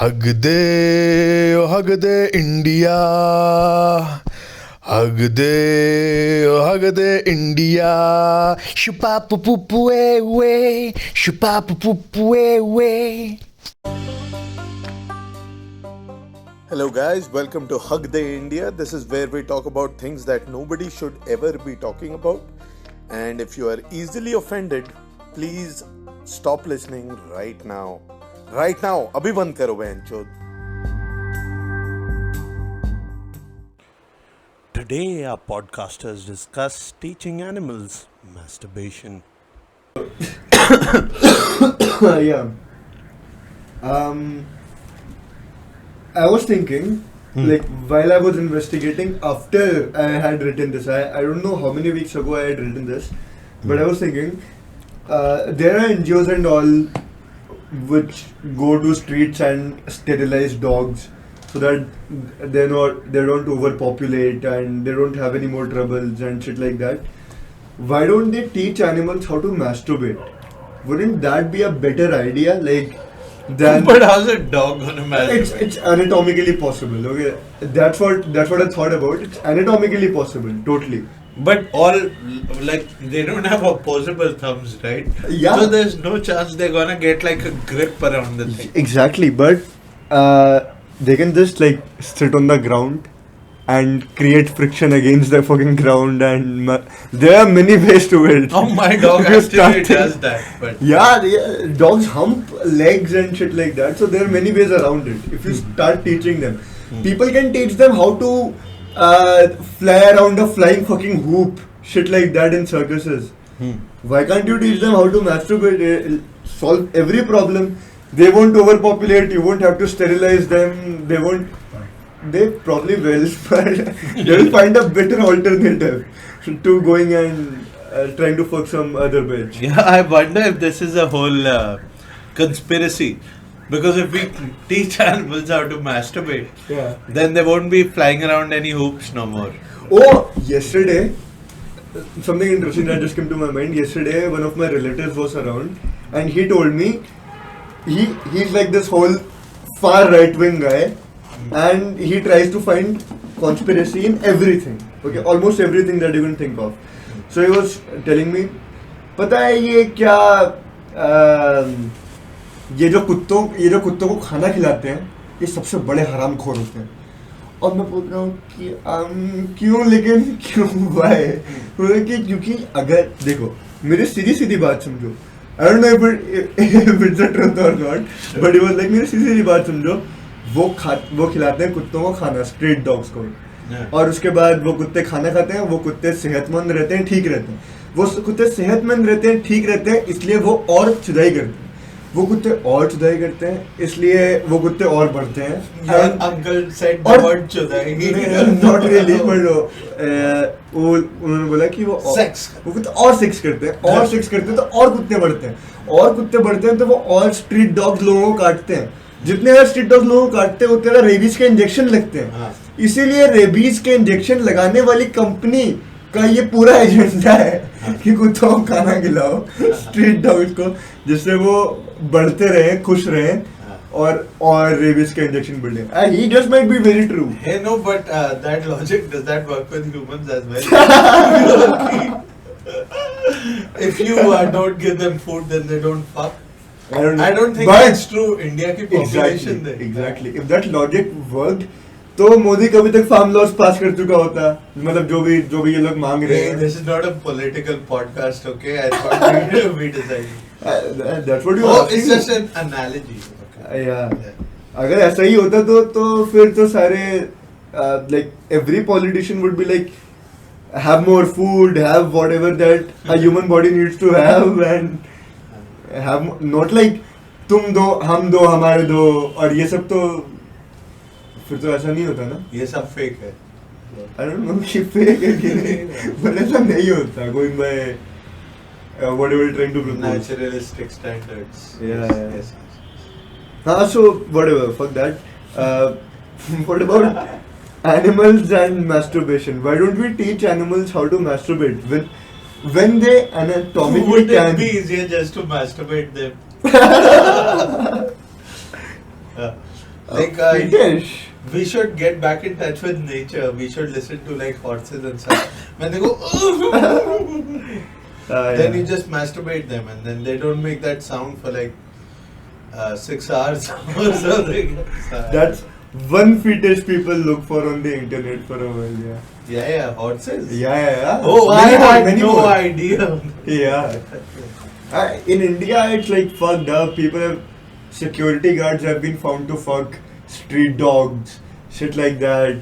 hug de India. Hug de India. Shupa pu pu pu way. Shupa pu pu pu way. Hello guys, welcome to Hagg the India. This is where we talk about things that nobody should ever be talking about. And if you are easily offended, please stop listening right now. Right now, abhi band karo bhaichod. Today our podcasters discuss teaching animals masturbation. Yeah. I was thinking, like, while I was investigating after I had written this, I don't know how many weeks ago I had written this, but I was thinking, there are NGOs and all which go to streets and sterilize dogs so that they don't overpopulate and they don't have any more troubles and shit like that. Why don't they teach animals how to masturbate? Wouldn't that be a better idea? But how's a dog gonna masturbate? It's anatomically possible. Okay, that's what I thought about. It's anatomically possible, totally. But they don't have opposable thumbs, right? Yeah. So there's no chance they're gonna get like a grip around the thing. Exactly, but they can just sit on the ground and create friction against the fucking ground, and there are many ways to it. Oh, my dog actually does that. But Yeah, dogs hump legs and shit like that. So there are many ways around it. If you start teaching them, people can teach them how to fly around a flying fucking hoop, shit like that in circuses. Why can't you teach them how to masturbate? Solve every problem. They won't overpopulate. You won't have to sterilize them. They probably will, but they'll find a better alternative to going and trying to fuck some other bitch. yeah, I wonder if this is a whole conspiracy. Because if we teach animals how to masturbate, then they won't be flying around any hoops no more. Oh, yesterday, something interesting that just came to my mind. Yesterday, one of my relatives was around and he told me he's like this whole far right wing guy and he tries to find conspiracy in everything. Okay, almost everything that you can think of. So he was telling me, पता है ये क्या ये जो कुत्तों को खाना खिलाते हैं ये सबसे बड़े हरामखोर होते हैं. और मैं बोल रहा हूँ कि क्यों, लेकिन क्यों वाई? कि क्योंकि अगर देखो मेरी सीधी बात समझो. I don't know if it's the truth or not, but it was like मेरी सीधी बात समझो. वो खिलाते हैं कुत्तों को खाना, स्ट्रीट डॉग्स को, और उसके बाद वो कुत्ते खाना खाते हैं. वो कुत्ते सेहतमंद रहते हैं, ठीक रहते हैं. वो कुत्ते सेहतमंद रहते हैं, ठीक रहते हैं, इसलिए वो और चुदाई करते हैं. वो कुत्ते और चुदाई करते हैं, इसलिए वो कुत्ते और बढ़ते हैं. अंकल सेड द वर्ड चुदाई. नॉट रियली, बट वो उन्होंने बोला कि वो कुत्ते और सेक्स करते हैं, और सेक्स करते हैं तो और कुत्ते बढ़ते हैं, और कुत्ते बढ़ते हैं तो वो और स्ट्रीट डॉग्स लोगों को काटते हैं. जितने ज्यादा स्ट्रीट डॉग्स लोगों को काटते हैं उतने ज्यादा रेबीज के इंजेक्शन लगते हैं. इसीलिए रेबीज के इंजेक्शन लगाने वाली कंपनी का ये पूरा एजेंडा है कि कुत्तों को खाना खिलाओ, स्ट्रीट डॉग्स को, जिससे वो बढ़ते रहे, खुश रहे, और रेबीज के इंजेक्शन बढ़े. He just might be very true. Hey, no, but that logic, does that work with humans as well? If you don't give them food, then they don't fuck. I don't think that's true. India की population exactly. If that logic worked, तो मोदी कभी तक farm laws पास कर चुका होता. मतलब जो भी ये लोग मांग रहे हैं. This is not a political podcast, okay? I thought we decided. That's what you are asking. It's just an analogy. Okay. Yeah. अगर ऐसा ही होता तो फिर तो सारे every politician would be like, have more food, have whatever that a human body needs to have, and have not like तुम दो, हम दो, हमारे दो, और ये सब तो फिर तो ऐसा नहीं होता ना. ये सब फेक है. I don't know कि फेक है कि नहीं, but ऐसा नहीं होता. Going by whatever you're trying to propose. Naturalistic standards. Yes. So whatever, fuck that. What about animals and masturbation? Why don't we teach animals how to masturbate when they anatomically Wouldn't can? it be easier just to masturbate them? Like, Hitesh. we should get back in touch with nature. We should listen to like horses and stuff. When they go, then you just masturbate them, and then they don't make that sound for like 6 hours or something. That's one fetish people look for on the internet for a while. Yeah, horses. Yeah. Oh, Many I more, had many no more. idea. Yeah. In India, it's like fucked up. Security guards have been found to fuck street dogs, shit like that.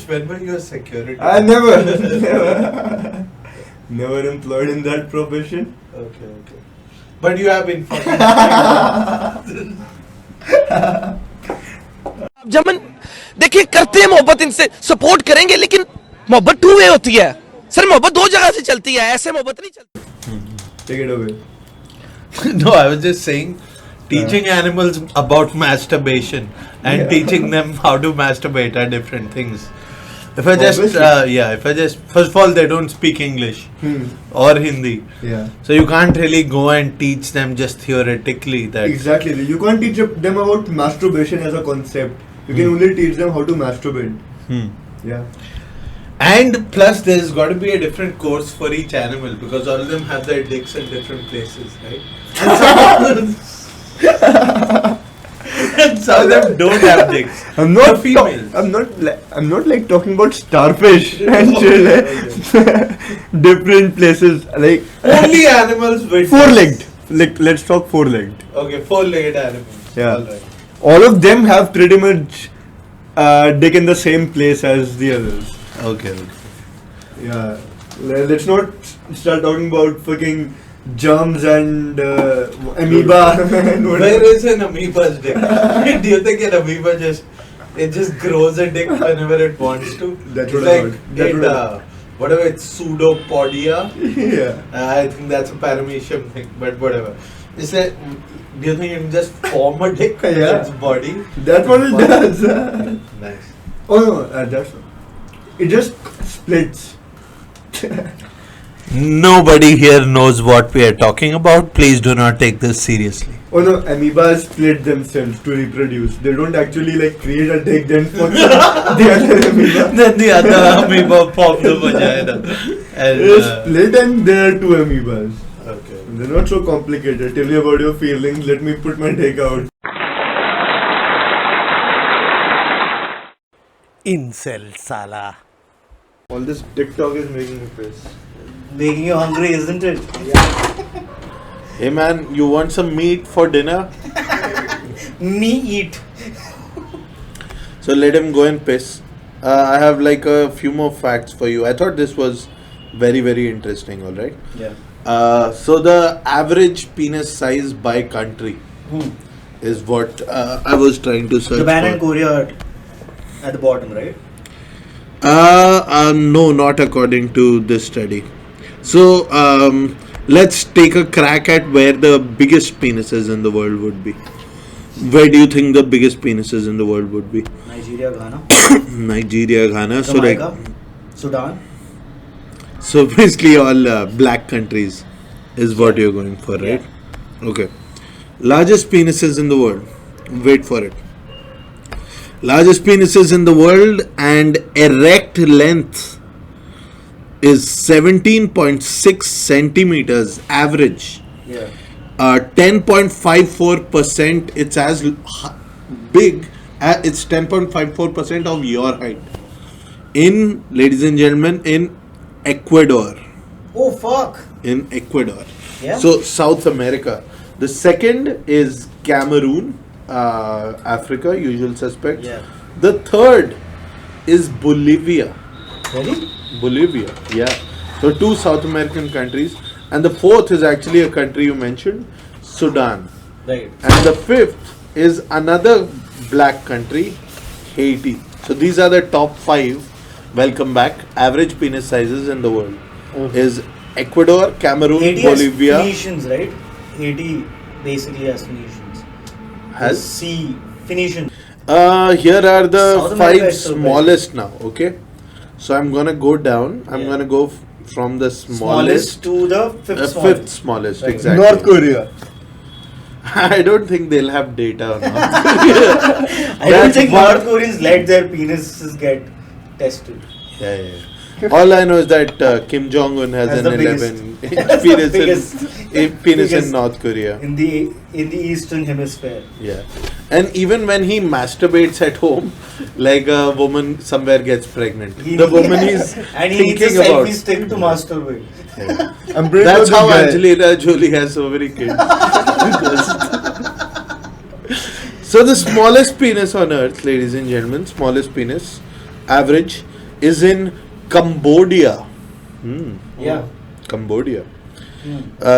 When were you a security? I never employed in that profession. Okay. But you have been fucking. जमन देखिए करते हैं मोहब्बत, इनसे support करेंगे, लेकिन मोहब्बत two way होती है सर, मोहब्बत दो जगह से चलती है, ऐसे मोहब्बत नहीं चलती. Take it away. No, I was just saying, teaching animals about masturbation and teaching them how to masturbate are different things. If I just, first of all, they don't speak English or Hindi. Yeah. So you can't really go and teach them just theoretically that. Exactly. You can't teach them about masturbation as a concept. You can only teach them how to masturbate. Yeah. And plus, there's got to be a different course for each animal because all of them have their dicks in different places, right? And some of them don't have dicks. I'm not females. I'm not like talking about starfish and shit. Different places like Only animals with four-legged. Like let's talk four-legged. Okay, four-legged animals. Yeah. All right. All of them have pretty much dick in the same place as the others. Okay. Yeah. Let's not start talking about fucking germs and amoeba. Where is an amoeba's dick? Do you think an amoeba just grows a dick whenever it wants to? That's it's what I like heard. whatever, it's pseudopodia. Yeah. I think that's a paramecium thing, but whatever. Is that? Do you think it can just form a dick with its body? That's what it does. Nice. Oh no, it just splits. Nobody here knows what we are talking about. Please do not take this seriously. Oh no, amoebas split themselves to reproduce. They don't actually like create a dick then fuck the other amoeba. Then the other amoeba forms the vagina. And, They split and there are two amoebas. Okay. They're not so complicated. Tell me about your feelings. Let me put my dick out. Incel sala. All this TikTok is making me piss. Making you hungry, isn't it? Hey man, you want some meat for dinner? Me eat. So let him go and piss. I have like a few more facts for you. I thought this was very, very interesting, alright? Yeah. So the average penis size by country is what I was trying to search Japan for. and Korea at the bottom, right? No, not according to this study. So let's take a crack at where the biggest penises in the world would be. Where do you think the biggest penises in the world would be? Nigeria, Ghana, Nigeria, Ghana. Jamaica, Sudan. So basically all black countries is what you're going for, right? Okay. Largest penises in the world. Wait for it. Largest penises in the world and erect length is 17.6 centimeters average. Yeah. 10.54%. It's as big. It's 10.54% of your height. In, ladies and gentlemen, in Ecuador. Oh fuck. In Ecuador. Yeah. So South America. The second is Cameroon, Africa, usual suspects. Yeah. The third is Bolivia. Really? Bolivia, yeah. So two South American countries. And the fourth is actually a country you mentioned, Sudan. Right. And the fifth is another black country, Haiti. So these are the top 5, welcome back, average penis sizes in the world. Is Ecuador, Cameroon, Haiti Bolivia. has Phoenicians, right? Haiti basically has Phoenicians. Has? See, Phoenicians. Here are the South America 5 is so big. smallest now, okay? So I'm gonna go down. I'm gonna go from the smallest To the fifth smallest. fifth smallest, Right. exactly. North Korea. I don't think they'll have data on North I don't think North Koreans let their penises get tested. Yeah. All I know is that Kim Jong Un has an the 11-inch penis in North Korea. In the Eastern Hemisphere. Yeah. And even when he masturbates at home, like a woman somewhere gets pregnant. The woman is and he needs a thinking about. selfie stick to masturbate. Yeah. I'm pretty That's sure how this guy- Angelina Jolie has so many kids. So the smallest penis on earth, ladies and gentlemen, smallest penis, average, is in Cambodia. Yeah. Cambodia.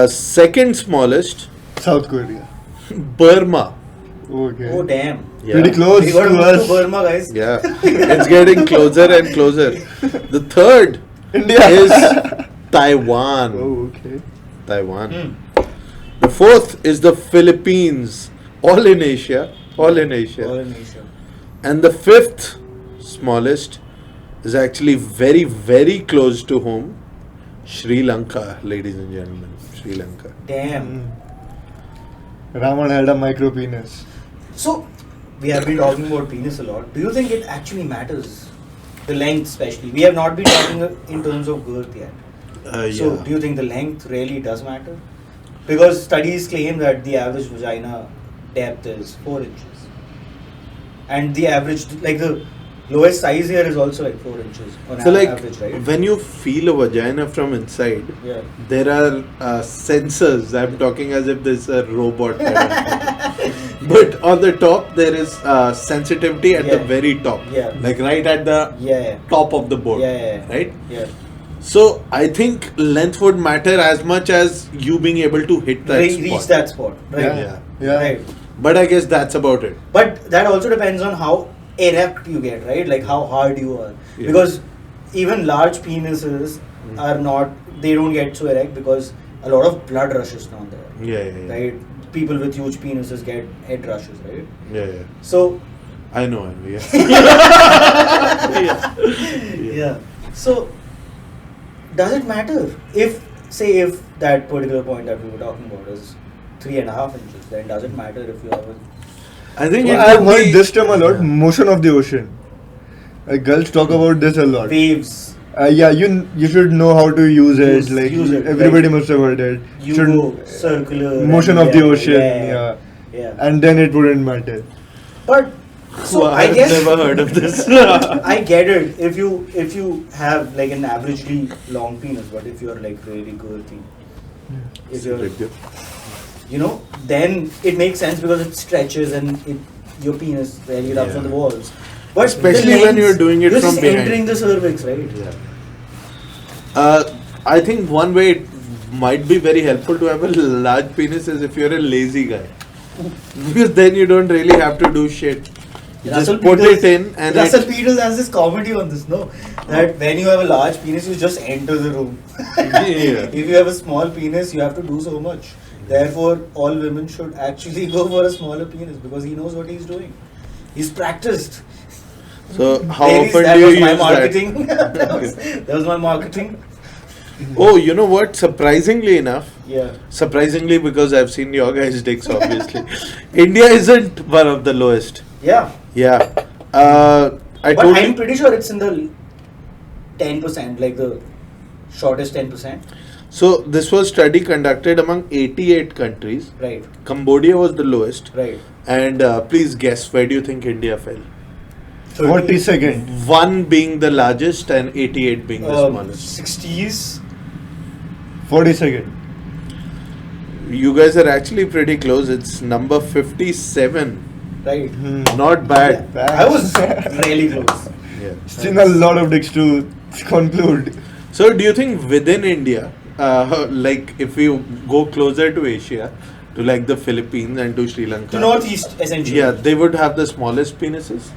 Second smallest, South Korea. Burma. Okay. Oh damn. Yeah. Pretty close We to got to move us. to Burma, guys. Yeah, it's getting closer and closer. The third India. is Taiwan. Oh, okay. Taiwan. The fourth is the Philippines. All in Asia. All in Asia. And the fifth smallest is actually very, very close to home. Sri Lanka, ladies and gentlemen. Sri Lanka. Damn. Raman had a micro penis. So, we have been talking about penis a lot. Do you think it actually matters? The length, especially. We have not been talking in terms of girth yet. So, do you think the length really does matter? Because studies claim that the average vagina depth is 4 inches. And the average, like the lowest size here is also like 4 inches on So like average, right? when you feel a vagina from inside, Yeah. there are sensors. I'm talking as if there's a robot. kind of thing. But on the top there is sensitivity at the Yeah. very top. Yeah. Like right at the Yeah. top of the board. Yeah. Right? Yeah. So I think length would matter as much as you being able to hit that spot. Reach that spot, right? Yeah. Right. But I guess that's about it. But that also depends on how erect you get, right? Like how hard you are. Yeah. Because even large penises are not, they don't get so erect because a lot of blood rushes down there. Yeah. Right? People with huge penises get head rushes, right? Yeah. So, I know. Yeah. yeah. So, does it matter? If that particular point that we were talking about is 3.5 inches, then does it matter if you have a... I think Well, it I've could heard be- this term a lot. Motion of the ocean. Like girls talk about this a lot. waves? Yeah, you should know how to use it. Like Use it, everybody like, must have heard it. You Should- go circular. motion and of the yeah, ocean. Yeah. And then it wouldn't matter. But so Well, I I've guess never heard of this. I get it if you have like an averagely long penis, but if you're like really girthy, if you're then it makes sense because it stretches and your penis really rubs Yeah. on the walls. But Especially the when you're doing it you're from just behind. entering the cervix, right? I think one way it might be very helpful to have a large penis is if you're a lazy guy. Because then you don't really have to do shit. You Russell just put Peters- it in and Russell Peters has this comedy on this, no? That when you have a large penis, you just enter the room. Yeah. If you have a small penis, you have to do so much. Therefore, all women should actually go for a smaller penis because he knows what he's doing. He's practiced. So how Ladies, often that do you was my use marketing. that? that was my marketing. Oh, you know what? Surprisingly enough, Yeah. surprisingly because I've seen your guys' dicks obviously, India isn't one of the lowest. Yeah. Yeah. I But told I'm you. pretty sure it's in the 10%, like the shortest 10%. So this was study conducted among 88 countries. Right. Cambodia was the lowest. Right. And please guess, where do you think India fell? 40-second. 1 being the largest and 88 being the smallest. 60s. 40-second. You guys are actually pretty close. It's number 57. Right. Not bad. Bad. I was really close. Yeah. Still a lot of dicks to conclude. So do you think within India, like if we go closer to Asia, to like the Philippines and to Sri Lanka, To northeast, essentially. yeah, they would have the smallest penises?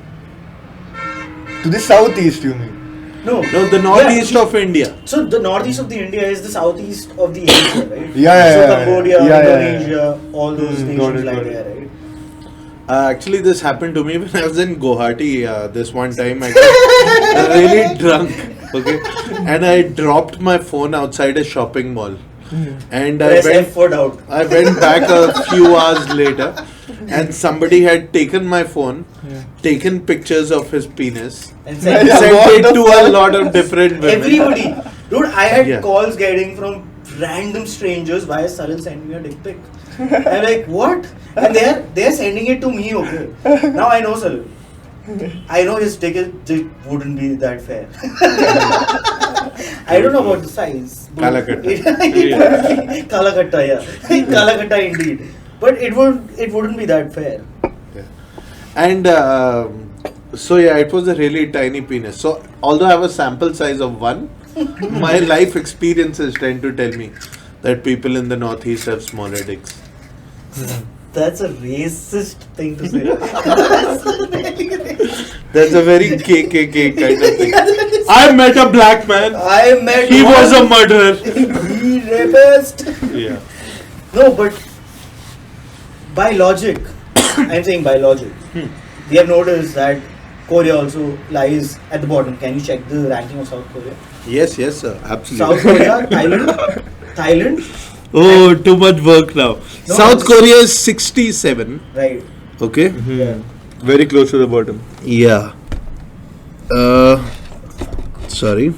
To the southeast, you mean? No. No, the northeast of India. So the northeast of the India is the southeast of the Asia, right? Yeah, So yeah, Cambodia, yeah, yeah, Indonesia, all those got nations it, like got it. there, right? Actually, this happened to me when I was in Guwahati. This one time I got really drunk, okay, and I dropped my phone outside a shopping mall. and Press F for doubt. I went back a few hours later, and somebody had taken my phone, taken pictures of his penis, And sent send it to a lot of different women. everybody. Dude, I had Yeah. calls getting from random strangers. Why is Salil sending me a dick pic? I'm like, what? And they're sending it to me, okay. Now I know Salil. I know his dick wouldn't be that fair. I don't know about the size. Kalakatta. Kalakatta, yeah. Kalakatta indeed. But it wouldn't be that fair. And so yeah, it was a really tiny penis. So although I have a sample size of 1, my life experiences tend to tell me that people in the Northeast have smaller dicks. That's a racist thing to say. That's a very KKK kind of thing. I met a black man. I met He was a one. murderer. He rapist. Yeah. No, but by logic, I'm saying by logic, we have noticed that Korea also lies at the bottom. Can you check the ranking of South Korea? Yes, sir. Absolutely. South Korea, Thailand, Oh, too much work now. No, South it's- Korea is 67. right? Okay. Yeah. Very close to the bottom. Yeah. Sorry.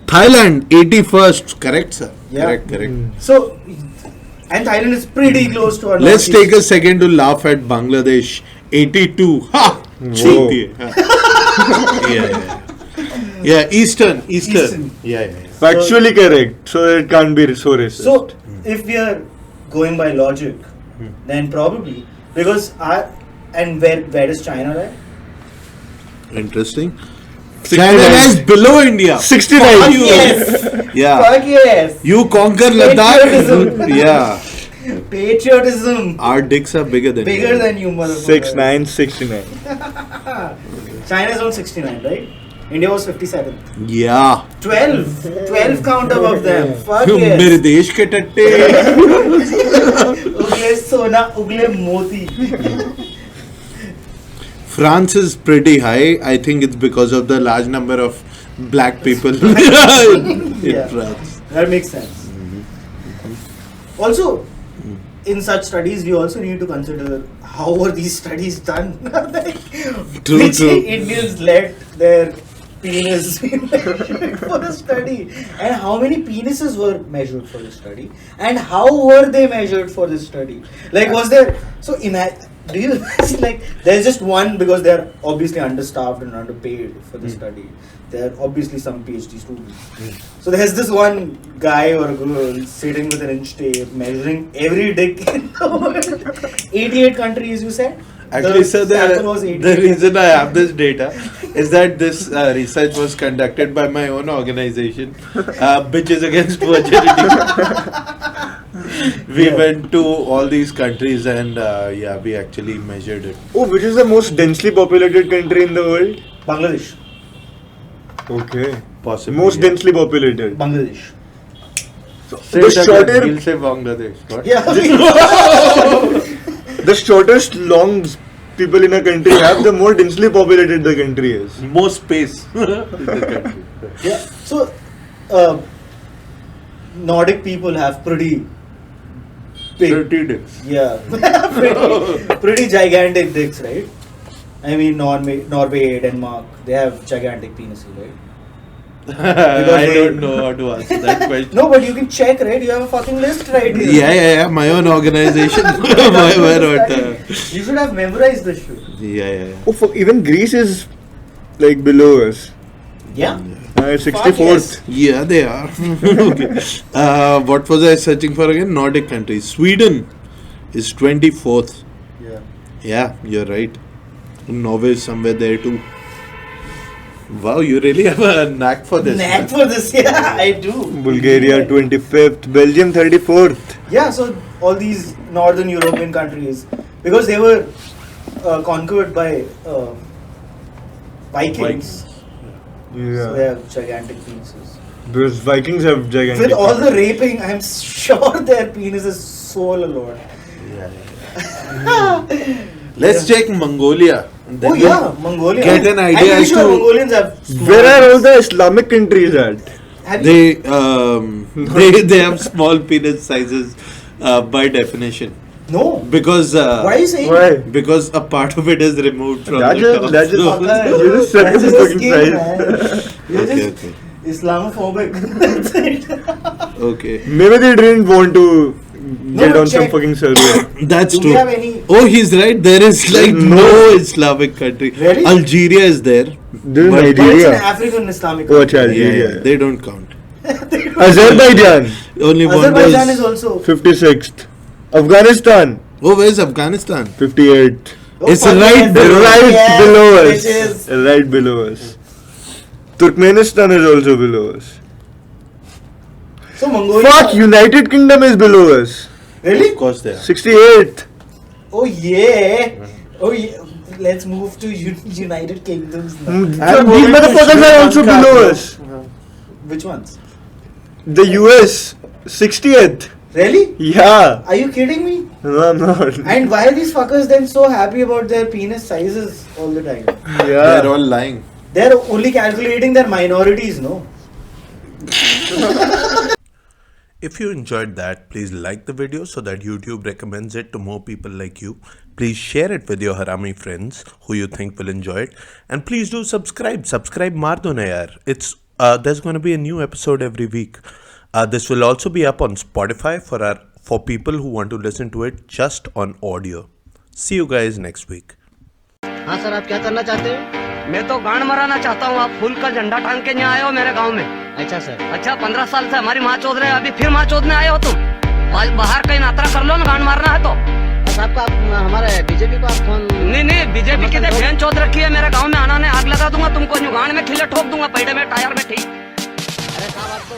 Thailand 81st. Correct, sir. Yeah. Correct. So, and Thailand is pretty close to our. Let's northeast. take a second to laugh at Bangladesh 82. Ha! Whoa. Yeah. Yeah, Eastern. Eastern. Yeah. Factually correct, so it can't be so racist. So, if we are going by logic, then probably because where does China lie? Interesting. 69. China lies below India. 69. Fuck you. Yes. Yeah. Fuck yes. You conquer Patriotism. Ladakh. Yeah. Patriotism. Our dicks are bigger than Bigger yours. than you, motherfucker. 69, 69. China's on 69, right? India was 57. Yeah. 12 count above them. Fuck मेरे yes. देश के टट्टे. Ugle sona, ugle moti. France is pretty high. I think it's because of the large number of black people in Yeah. France. That makes sense. Also, in such studies, we also need to consider how were these studies done? Like, True, which true. Indians let their penis be measured for a study, and how many penises were measured for the study, and how were they measured for this study? Like, was there? So do you imagine, like, there's just one because they're obviously understaffed and underpaid for the study. There are obviously some PhD students. So there's this one guy or a girl sitting with an inch tape measuring every dick in the world. 88 countries, you said? Actually, sir, sample was 88. the reason I have this data is that this research was conducted by my own organization, Bitches Against Virginity. We went to all these countries and we actually measured it. Oh, which is the most densely populated country in the world? Bangladesh. Okay. Possibly. Most densely populated. Bangladesh. Say The it again. shorter, We'll say Bangladesh. What? Yeah. the shortest longs people in a country have, the more densely populated the country is. More space in the country. Yeah. So, Nordic people have pretty big. 30 dicks. Yeah. pretty gigantic dicks, right? I mean, Norway, Denmark, they have gigantic penises, right? I don't know how to answer that question. No, but you can check, right? You have a fucking list right here. Yeah. My own organization. Why not? You should have memorized this shit. Yeah. Oh, fuck, even Greece is like below us. Yeah? 64th. yes. Yeah, they are. Okay. What was I searching for again? Nordic countries. Sweden is 24th. Yeah. Yeah, you're right. Norway is somewhere there too. Wow, you really have a knack for this. Knack man. for this, yeah, I do. Bulgaria 25th. Belgium 34th. Yeah, so all these northern European countries, because they were conquered by Vikings, so they Yeah. have gigantic penises. Because Vikings have gigantic. With all the raping, I'm sure their penis is so a lot. Let's check Mongolia. And then Oh yeah, Mongolia. Get an idea I'm pretty as sure to Mongolians have. Where are all the Islamic countries at? Have you? They have small penis sizes by definition. No. Because Why are you saying? Why? because a part of it is removed from That the just- top. that just- So- You just said That's the just a fucking skin, size. man. You're Okay, just okay. Islamophobic. That's it. Okay, Maybe they didn't want to get on some check. fucking survey. that's Do true. we have any? Oh, he's right. There is like no Islamic country. Really? Algeria is there. This is But- But it's Nigeria. an African Islamic. Oh, country. अच्छा, Algeria. They don't count. Azerbaijan, Only one Azerbaijan was. is also. 56th. Afghanistan, Oh, where's Afghanistan? 58th. It's fuck right yes, below- Right yes, below us. bitches. Right below us. Turkmenistan is also below us. So Mongolia. Fuck, United Kingdom is below us. Really? Of course, they are. 68th. Oh yeah. Oh yeah. Let's move to United Kingdoms now. These motherfuckers are also below us. Which ones? The US, 60th. Really? Yeah. Are you kidding me? No, I'm not. And why are these fuckers then so happy about their penis sizes all the time? Yeah. They're all lying. They're only calculating their minorities, no? If you enjoyed that, please like the video so that YouTube recommends it to more people like you. Please share it with your harami friends who you think will enjoy it. And please do subscribe. Subscribe maar do na yaar. It's there's going to be a new episode every week. This will also be up on Spotify for people who want to listen to it just on audio. See you guys next week. हाँ sir, आप क्या करना चाहते हो? मैं तो गांड मराना चाहता हूँ। आप फूल का झंडा टांग के यहाँ आए हो मेरे गांव में। अच्छा सर। अच्छा 15 साल से हमारी माँ चोद रहे हो, अभी फिर माँ चोदने आए हो तुम। बाहर कहीं यात्रा कर लो ना, गांड मारना है तो। बस आपका हमारे बीजेपी को आप फोन। नहीं बीजेपी की तो बहन चोद रखी है मेरे गांव में। आना ने आग लगा दूंगा तुमको, गांड में खिले ठोक दूंगा, पैडे में टायर में ठीक। अरे साहब, आपको